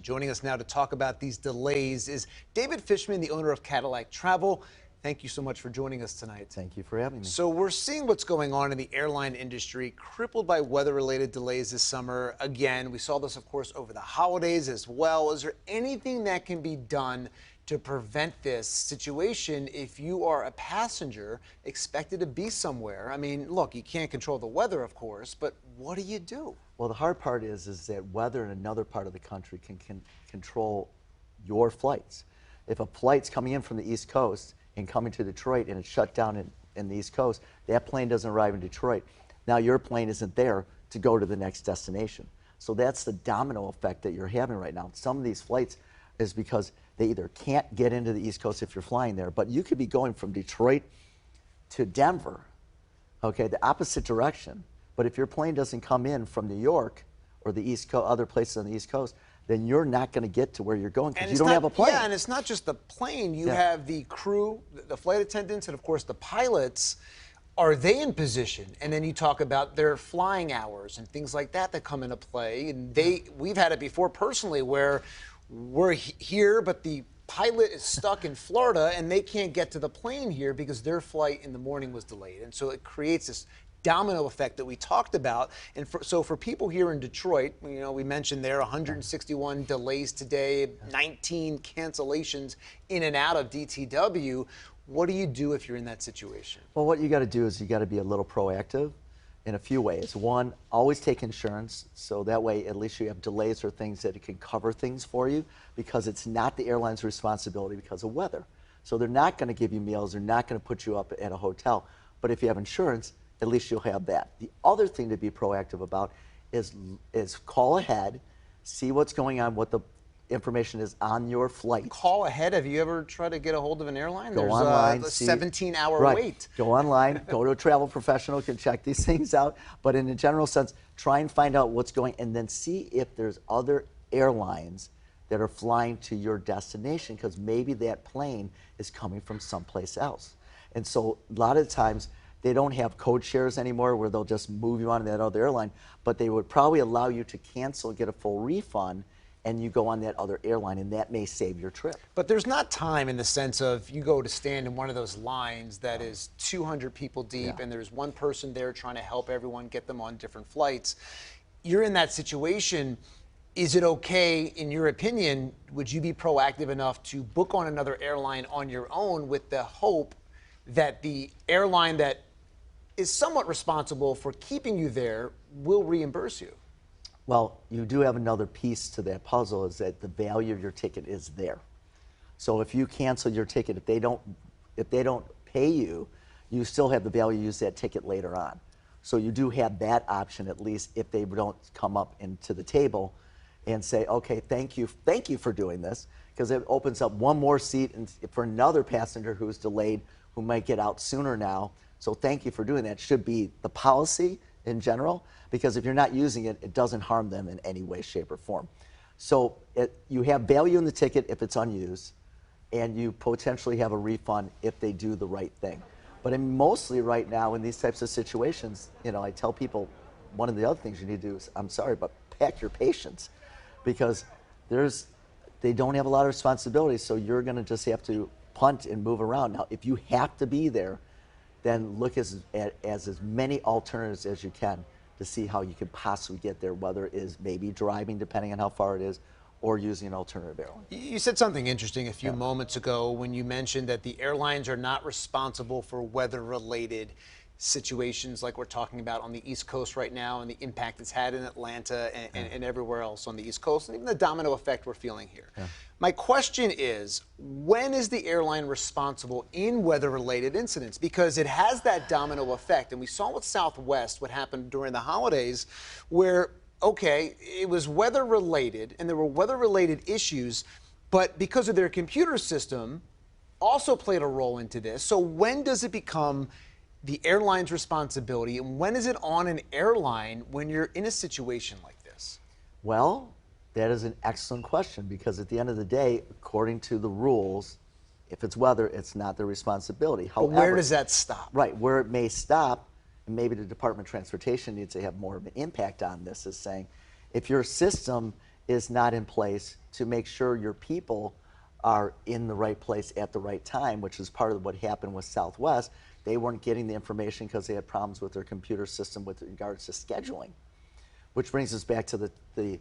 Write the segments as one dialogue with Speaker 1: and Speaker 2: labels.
Speaker 1: Joining us now to talk about these delays is David Fishman, the owner of Cadillac Travel. Thank you so much for joining us tonight.
Speaker 2: Thank you for having me.
Speaker 1: So we're seeing what's going on in the airline industry, crippled by weather-related delays this summer. Again, we saw this, of course, over the holidays as well. Is there anything that can be done to prevent this situation if you are a passenger expected to be somewhere? I mean, look, you can't control the weather, of course, but what do you do?
Speaker 2: Well, the hard part is that weather in another part of the country can control your flights. If a flight's coming in from the East Coast and coming to Detroit and it's shut down in the East Coast, that plane doesn't arrive in Detroit. Now your plane isn't there to go to the next destination. So that's the domino effect that you're having right now. Some of these flights is because they either can't get into the East Coast if you're flying there, but you could be going from Detroit to Denver, okay, the opposite direction. But if your plane doesn't come in from New York or the East Coast, other places on the East Coast, then you're not going to get to where you're going because you don't have a plane.
Speaker 1: Yeah, and it's not just the plane. You have the crew, the flight attendants, and of course the pilots. Are they in position? And then you talk about their flying hours and things like that that come into play. And we've had it before personally where we're here, but the pilot is stuck in Florida and they can't get to the plane here because their flight in the morning was delayed. And so it creates this domino effect that we talked about. And so for people here in Detroit, you know, we mentioned there 161 delays today, 19 cancellations in and out of DTW. What do you do if you're in that situation?
Speaker 2: Well, what you got to do is you got to be a little proactive in a few ways. One, always take insurance, so that way at least you have delays or things that it can cover things for you, because it's not the airline's responsibility because of weather. So they're not going to give you meals, they're not going to put you up at a hotel. But if you have insurance, at least you'll have that. The other thing to be proactive about is call ahead, see what's going on, what the information is on your flight.
Speaker 1: Call ahead. Have you ever tried to get a hold of an airline?
Speaker 2: Go online.
Speaker 1: There's a 17-hour wait.
Speaker 2: Go online, go to a travel professional, can check these things out. But in a general sense, try and find out what's going, and then see if there's other airlines that are flying to your destination, because maybe that plane is coming from someplace else. And so a lot of times, they don't have code shares anymore where they'll just move you on to that other airline, but they would probably allow you to cancel and get a full refund, and you go on that other airline, and that may save your trip.
Speaker 1: But there's not time in the sense of you go to stand in one of those lines that is 200 people deep, and there's one person there trying to help everyone get them on different flights. You're in that situation. Is it okay, in your opinion, would you be proactive enough to book on another airline on your own with the hope that the airline that is somewhat responsible for keeping you there will reimburse you?
Speaker 2: Well, you do have another piece to that puzzle, is that the value of your ticket is there. So if you cancel your ticket, if they don't pay you, you still have the value to use that ticket later on. So you do have that option, at least if they don't come up into the table and say, okay, thank you for doing this, because it opens up one more seat for another passenger who's delayed, who might get out sooner now. So thank you for doing that. Should be the policy in general, because if you're not using it, it doesn't harm them in any way, shape, or form. So you have value in the ticket if it's unused, and you potentially have a refund if they do the right thing. But mostly right now in these types of situations, you know, I tell people one of the other things you need to do is, I'm sorry, but pack your patience, because they don't have a lot of responsibility, so you're going to just have to punt and move around. Now, if you have to be there, then look at as many alternatives as you can to see how you can possibly get there, whether it is maybe driving, depending on how far it is, or using an alternative airline.
Speaker 1: You said something interesting a few moments ago when you mentioned that the airlines are not responsible for weather-related situations like we're talking about on the East Coast right now, and the impact it's had in Atlanta and everywhere else on the East Coast, and even the domino effect we're feeling here. My question is, when is the airline responsible in weather-related incidents? Because it has that domino effect, and we saw with Southwest what happened during the holidays, where, okay, it was weather-related, and there were weather-related issues, but because of their computer system also played a role into this. So when does it become the airline's responsibility, and when is it on an airline when you're in a situation like this?
Speaker 2: Well, that is an excellent question, because at the end of the day, according to the rules, if it's weather, it's not their responsibility.
Speaker 1: However, but where does that stop?
Speaker 2: Right, where it may stop, and maybe the Department of Transportation needs to have more of an impact on this, is saying, if your system is not in place to make sure your people are in the right place at the right time, which is part of what happened with Southwest. They weren't getting the information because they had problems with their computer system with regards to scheduling, which brings us back to the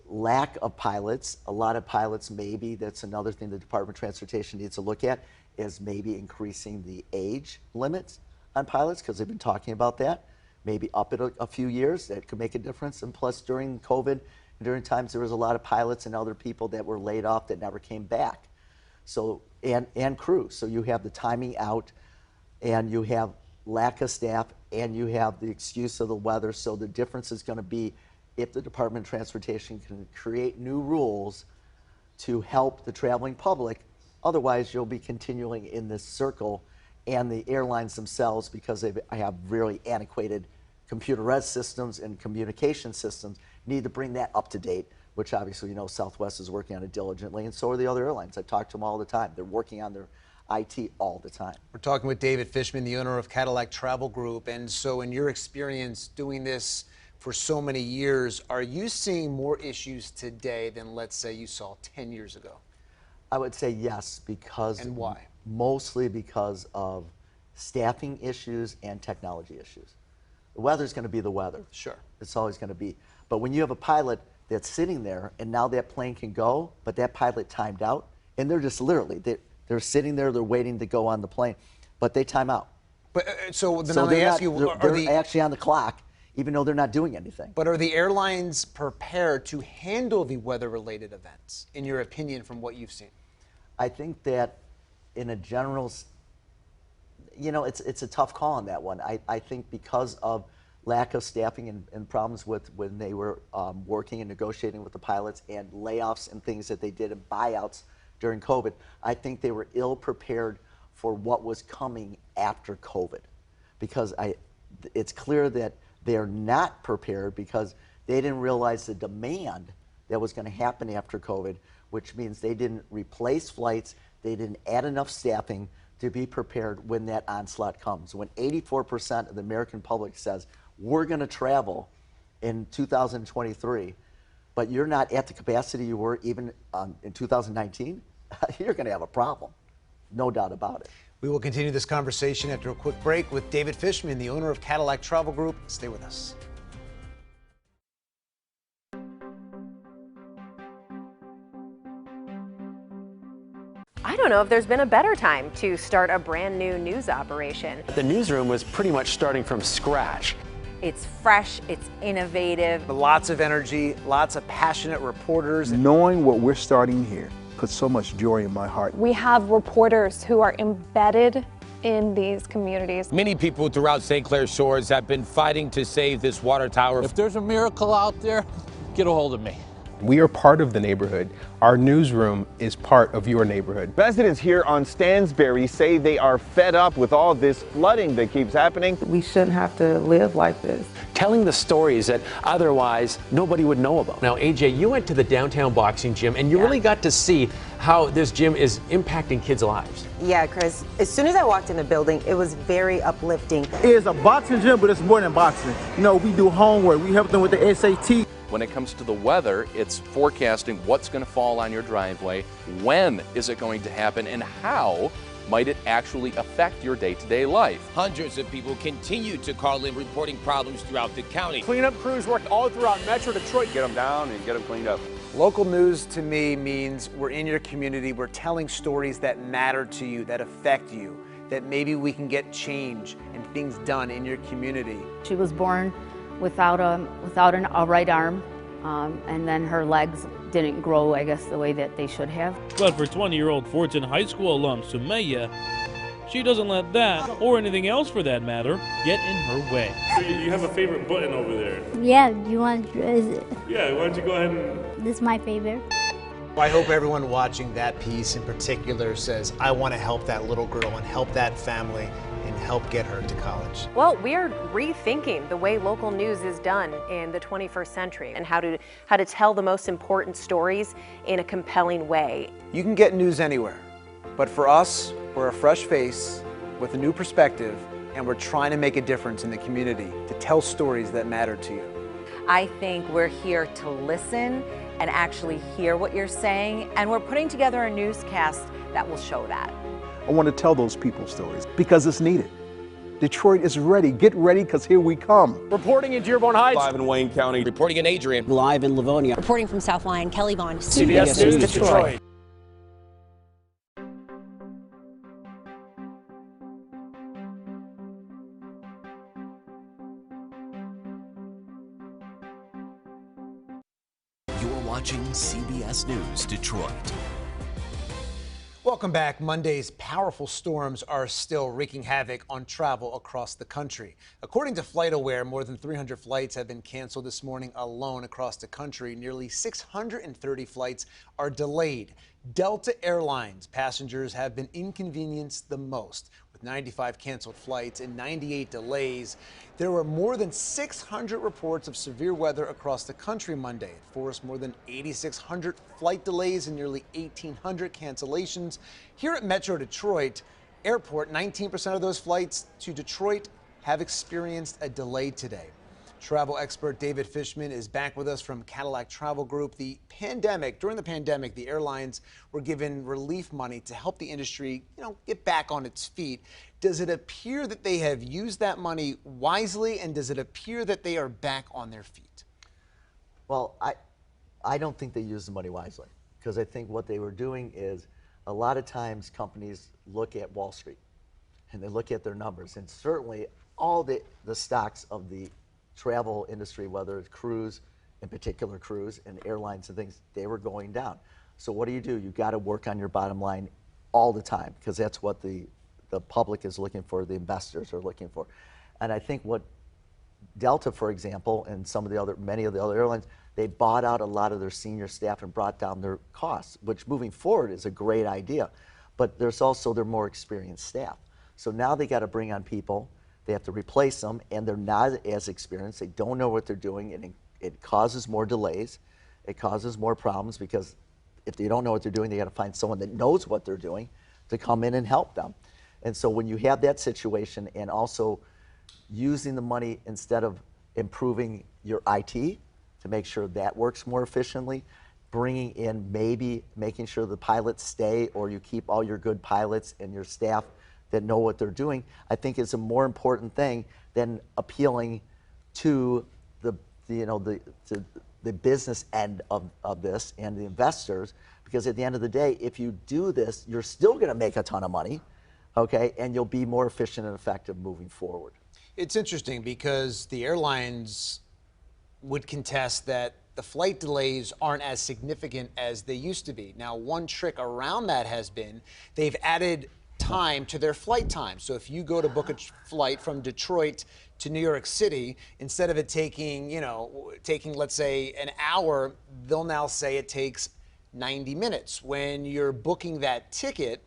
Speaker 2: lack of pilots. A lot of pilots, maybe that's another thing the Department of Transportation needs to look at, is maybe increasing the age limits on pilots, because they've been talking about that. Maybe up it a few years, that could make a difference. And plus, during COVID, during times there was a lot of pilots and other people that were laid off that never came back. So, and crew. So you have the timing out, and you have lack of staff, and you have the excuse of the weather. So the difference is going to be if the Department of Transportation can create new rules to help the traveling public. Otherwise, you'll be continuing in this circle, and the airlines themselves, because they have really antiquated computerized systems and communication systems, need to bring that up to date, which obviously, you know, Southwest is working on it diligently, and so are the other airlines. I talk to them all the time. They're working on their IT all the time.
Speaker 1: We're talking with David Fishman, the owner of Cadillac Travel Group. And so in your experience doing this for so many years, are you seeing more issues today than, let's say, you saw 10 years ago?
Speaker 2: I would say yes, because...
Speaker 1: And why?
Speaker 2: Mostly because of staffing issues and technology issues. The weather's going to be the weather.
Speaker 1: Sure.
Speaker 2: It's always going to be. But when you have a pilot that's sitting there, and now that plane can go, but that pilot timed out, and they're just literally, they're sitting there, they're waiting to go on the plane, but they time out.
Speaker 1: But so then I ask you,
Speaker 2: they're actually on the clock, even though they're not doing anything.
Speaker 1: But are the airlines prepared to handle the weather-related events, in your opinion, from what you've seen?
Speaker 2: I think that in a general, you know, it's a tough call on that one. I think because of lack of staffing and problems with when they were working and negotiating with the pilots, and layoffs and things that they did and buyouts during COVID, I think they were ill prepared for what was coming after COVID, because it's clear that they're not prepared because they didn't realize the demand that was going to happen after COVID, which means they didn't replace flights, they didn't add enough staffing to be prepared when that onslaught comes. When 84% of the American public says, we're going to travel in 2023, but you're not at the capacity you were even in 2019, you're going to have a problem. No doubt about it.
Speaker 1: We will continue this conversation after a quick break with David Fishman, the owner of Cadillac Travel Group. Stay with us.
Speaker 3: I don't know if there's been a better time to start a brand new news operation.
Speaker 4: The newsroom was pretty much starting from scratch.
Speaker 3: It's fresh, it's innovative.
Speaker 1: Lots of energy, lots of passionate reporters.
Speaker 5: Knowing what we're starting here puts so much joy in my heart.
Speaker 6: We have reporters who are embedded in these communities.
Speaker 7: Many people throughout St. Clair Shores have been fighting to save this water tower.
Speaker 8: If there's a miracle out there, get a hold of me.
Speaker 9: We are part of the neighborhood. Our newsroom is part of your neighborhood.
Speaker 10: Residents here on Stansbury say they are fed up with all this flooding that keeps happening.
Speaker 11: We shouldn't have to live like this.
Speaker 4: Telling the stories that otherwise nobody would know about.
Speaker 7: Now, AJ, you went to the downtown boxing gym and you really got to see how this gym is impacting kids' lives.
Speaker 11: Yeah, Chris, as soon as I walked in the building, it was very uplifting.
Speaker 5: It's a boxing gym, but it's more than boxing. You know, we do homework. We help them with the SAT.
Speaker 12: When it comes to the weather, it's forecasting what's going to fall on your driveway, when is it going to happen, and how might it actually affect your day-to-day life.
Speaker 7: Hundreds of people continue to call in reporting problems throughout the county.
Speaker 13: Cleanup crews worked all throughout Metro Detroit.
Speaker 10: Get them down and get them cleaned up.
Speaker 1: Local news to me means we're in your community, we're telling stories that matter to you, that affect you, that maybe we can get change and things done in your community.
Speaker 14: She was born without a right arm, and then her legs didn't grow, I guess, the way that they should have.
Speaker 15: But for 20-year-old Fortune High School alum Sumaya, she doesn't let that, or anything else for that matter, get in her way.
Speaker 16: So you have a favorite button over there?
Speaker 17: Yeah, you want to dress it?
Speaker 16: Yeah, why don't you go ahead and...
Speaker 17: This is my favorite.
Speaker 1: I hope everyone watching that piece in particular says, I want to help that little girl and help that family and help get her to college.
Speaker 3: Well, we are rethinking the way local news is done in the 21st century and how to tell the most important stories in a compelling way.
Speaker 1: You can get news anywhere, but for us, we're a fresh face with a new perspective, and we're trying to make a difference in the community to tell stories that matter to you.
Speaker 3: I think we're here to listen
Speaker 18: and actually hear what you're saying. And we're putting together a newscast that will show that.
Speaker 5: I want to tell those people's stories because it's needed. Detroit is ready. Get ready, because here we come.
Speaker 13: Reporting in Dearborn Heights.
Speaker 19: Live in Wayne County.
Speaker 20: Reporting in Adrian.
Speaker 21: Live in Livonia.
Speaker 22: Reporting from South Lyon, Kelly Vaughn.
Speaker 13: CBS News Detroit.
Speaker 23: You're watching CBS News Detroit.
Speaker 1: Welcome back. Monday's powerful storms are still wreaking havoc on travel across the country. According to FlightAware, more than 300 flights have been canceled this morning alone across the country. Nearly 630 flights are delayed. Delta Airlines passengers have been inconvenienced the most. With 95 canceled flights and 98 delays, there were more than 600 reports of severe weather across the country Monday. It forced more than 8,600 flight delays and nearly 1,800 cancellations. Here at Metro Detroit Airport, 19% of those flights to Detroit have experienced a delay today. Travel expert David Fishman is back with us from Cadillac Travel Group. During the pandemic, the airlines were given relief money to help the industry, get back on its feet. Does it appear that they have used that money wisely, and does it appear that they are back on their feet?
Speaker 2: Well, I don't think they used the money wisely, because I think what they were doing is, a lot of times companies look at Wall Street and they look at their numbers, and certainly all the stocks of the travel industry, whether it's cruise, in particular cruise, and airlines and things, they were going down. So what do? You got to work on your bottom line all the time, because that's what the public is looking for, the investors are looking for. And I think what Delta, for example, and many of the other airlines, they bought out a lot of their senior staff and brought down their costs, which moving forward is a great idea. But there's also their more experienced staff. So now they got to bring on people. They have to replace them, and they're not as experienced. They don't know what they're doing, and it causes more delays. It causes more problems, because if they don't know what they're doing, they got to find someone that knows what they're doing to come in and help them. And so when you have that situation, and also using the money instead of improving your IT to make sure that works more efficiently, bringing in, maybe making sure the pilots stay, or you keep all your good pilots and your staff that know what they're doing, I think is a more important thing than appealing to the business end of this and the investors, because at the end of the day, if you do this, you're still going to make a ton of money, okay, and you'll be more efficient and effective moving forward.
Speaker 1: It's interesting, because the airlines would contest that the flight delays aren't as significant as they used to be. Now, one trick around that has been they've added time to their flight time. So if you go to book a flight from Detroit to New York City, instead of it taking, let's say an hour, they'll now say it takes 90 minutes. When you're booking that ticket,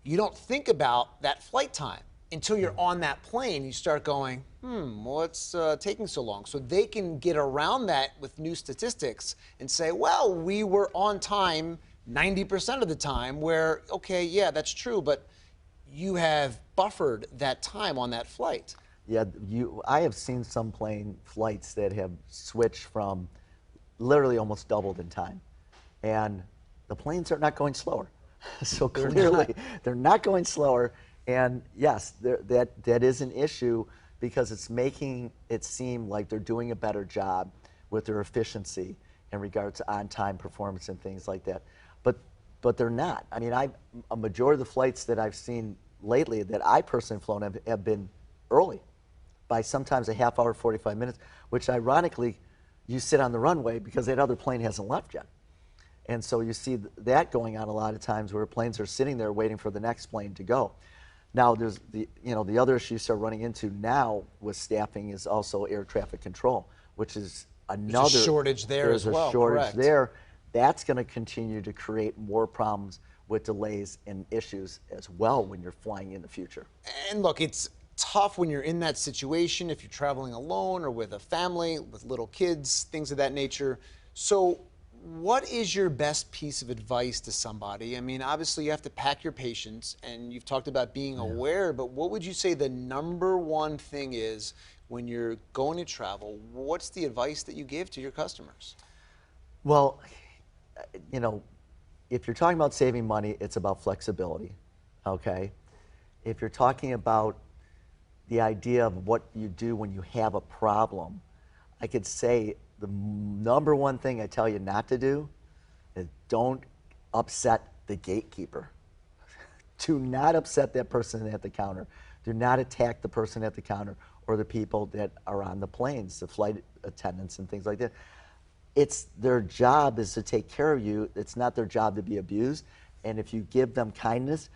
Speaker 1: you don't think about that flight time until you're on that plane. You start going, what's taking so long? So they can get around that with new statistics and say, well, we were on time 90% of the time, where, okay, yeah, that's true, but you have buffered that time on that flight.
Speaker 2: Yeah, I have seen some plane flights that have switched from literally almost doubled in time, and the planes are not going slower. So clearly, they're not going slower, and yes, that is an issue, because it's making it seem like they're doing a better job with their efficiency in regards to on-time performance and things like that. But they're not. I mean, a majority of the flights that I've seen lately that I personally have flown have been early, by sometimes a half hour, 45 minutes, which ironically, you sit on the runway because that other plane hasn't left yet. And so you see that going on a lot of times, where planes are sitting there waiting for the next plane to go. Now, there's the other issue you start running into now with staffing is also air traffic control, which is another
Speaker 1: shortage there as well.
Speaker 2: There's a shortage
Speaker 1: correct.
Speaker 2: there. That's going to continue to create more problems with delays and issues as well when you're flying in the future.
Speaker 1: And look, it's tough when you're in that situation, if you're traveling alone or with a family, with little kids, things of that nature. So what is your best piece of advice to somebody? I mean, obviously you have to pack your patience, and you've talked about being aware, but what would you say the number one thing is when you're going to travel? What's the advice that you give to your customers?
Speaker 2: Well, you know, if you're talking about saving money, it's about flexibility, okay? If you're talking about the idea of what you do when you have a problem, I could say the number one thing I tell you not to do is don't upset the gatekeeper. Do not upset that person at the counter. Do not attack the person at the counter or the people that are on the planes, the flight attendants and things like that. It's their job is to take care of you. It's not their job to be abused. And if you give them kindness,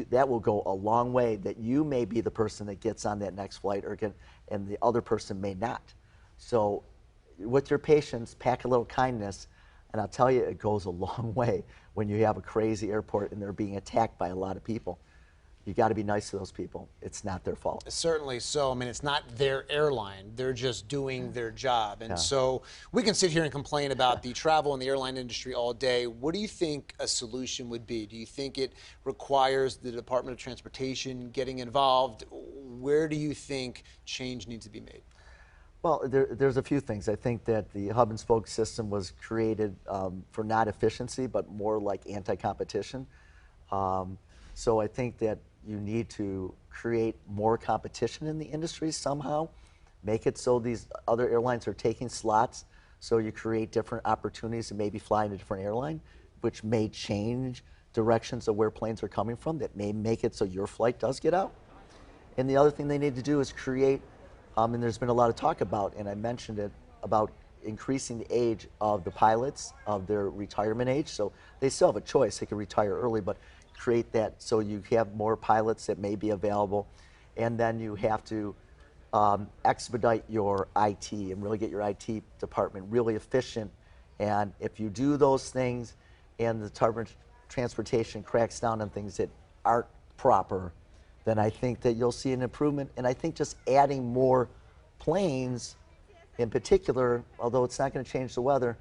Speaker 2: that will go a long way, that you may be the person that gets on that next flight and the other person may not. So with your patients, pack a little kindness, and I'll tell you, it goes a long way when you have a crazy airport and they're being attacked by a lot of people. You got to be nice to those people. It's not their fault.
Speaker 1: Certainly so. I mean, it's not their airline. They're just doing their job. And so we can sit here and complain about the travel and the airline industry all day. What do you think a solution would be? Do you think it requires the Department of Transportation getting involved? Where do you think change needs to be made?
Speaker 2: Well, there's a few things. I think that the hub and spoke system was created for not efficiency, but more like anti-competition. So I think that you need to create more competition in the industry somehow, make it so these other airlines are taking slots, so you create different opportunities to maybe fly in a different airline, which may change directions of where planes are coming from, that may make it so your flight does get out. And the other thing they need to do is create, and there's been a lot of talk about, and I mentioned it, about increasing the age of the pilots, of their retirement age. So they still have a choice, they can retire early, but create that so you have more pilots that may be available. And then you have to expedite your IT and really get your IT department really efficient. And if you do those things and the Department of Transportation cracks down on things that aren't proper, then I think that you'll see an improvement. And I think just adding more planes in particular, although it's not going to change the weather,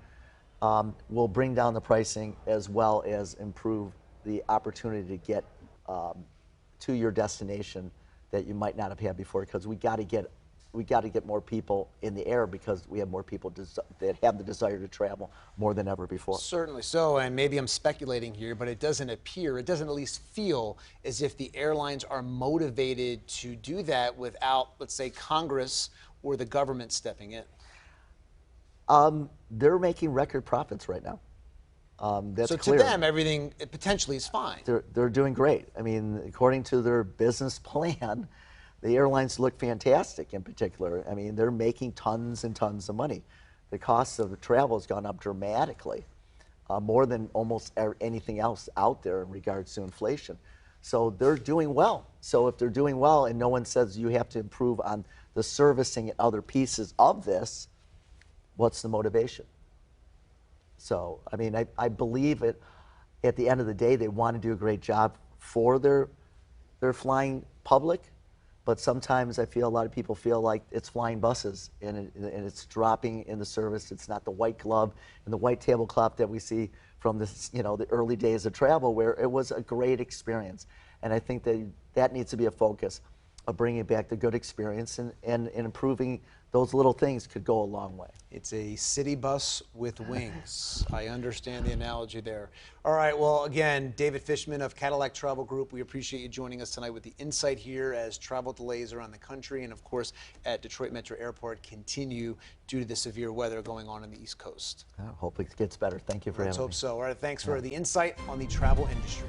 Speaker 2: will bring down the pricing as well as improve the opportunity to get to your destination that you might not have had before, because we got to get more people in the air, because we have more people that have the desire to travel more than ever before.
Speaker 1: Certainly so, and maybe I'm speculating here, but it doesn't at least feel as if the airlines are motivated to do that without, let's say, Congress or the government stepping in.
Speaker 2: They're making record profits right now. That's
Speaker 1: so
Speaker 2: clear.
Speaker 1: To them, everything potentially is fine.
Speaker 2: They're doing great. I mean, according to their business plan, the airlines look fantastic in particular. I mean, they're making tons and tons of money. The cost of travel has gone up dramatically, more than almost anything else out there in regards to inflation. So they're doing well. So if they're doing well and no one says you have to improve on the servicing and other pieces of this, what's the motivation? So, I mean, I believe it. At the end of the day, they want to do a great job for their flying public, but sometimes I feel a lot of people feel like it's flying buses and it's dropping in the service. It's not the white glove and the white tablecloth that we see from this, the early days of travel, where it was a great experience. And I think that needs to be a focus of bringing back the good experience, and improving those little things could go a long way.
Speaker 1: It's a city bus with wings. I understand the analogy there. All right, well, again, David Fishman of Cadillac Travel Group, we appreciate you joining us tonight with the insight here as travel delays around the country and, of course, at Detroit Metro Airport continue due to the severe weather going on the East Coast.
Speaker 2: Hopefully it gets better. Thank you for having me.
Speaker 1: Let's hope so. All right, thanks for the insight on the travel industry.